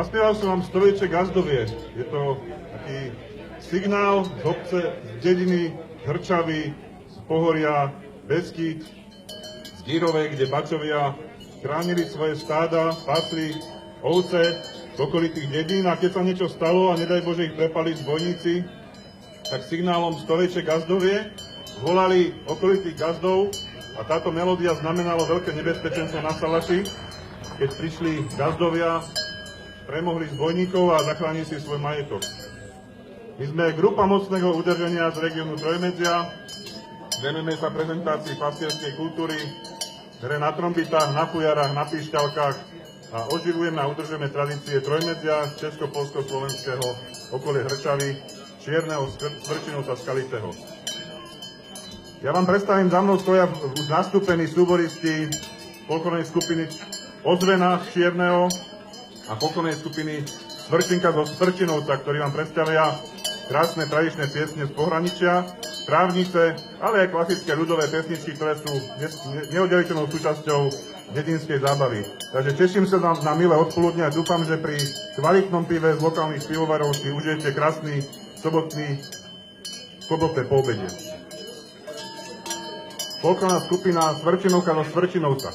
Zaspieval som vám Storočie Gazdovie. Je to taký signál z obce, z dediny, z Hrčavy, z Pohoria, Beskyd, z Gírovej, kde bačovia chránili svoje stáda, pasli ovce z okolitých dedín a keď sa niečo stalo a nedaj Bože ich prepali zbojníci, tak signálom Storočie Gazdovie volali okolitých gazdov a táto melódia znamenalo veľké nebezpečenstvo na Salaši, keď prišli gazdovia, premohli zbojníkov a zachránili si svoj majetok. My sme grupa mocného udrženia z regiónu Trojmedzia, venujeme sa prezentácii pastierskej kultúry, hre na trombitách, na fujarách, na píšťalkách a oživujeme a udržujeme tradície Trojmedzia, česko-polsko-slovenského okolie Hrčavy, Čierneho, Svrčinovca, Skalitého. Ja vám predstavím, za mnou stoja už nastúpení súboristi folklórnej skupiny Ozvena z Čierneho a folklórnej skupiny Svrčinka zo Svrčinovca, ktorí vám predstavia krásne tradičné piesne z pohraničia, trávnice, ale aj klasické ľudové pesničky, ktoré sú neoddeliteľnou súčasťou dedinskej zábavy. Takže teším sa na milé odpoludne a dúfam, že pri kvalitnom pive z lokálnych pivovarov si užijete krásny sobotné poobede. Folklórna skupina Svrčinovka zo Svrčinovca.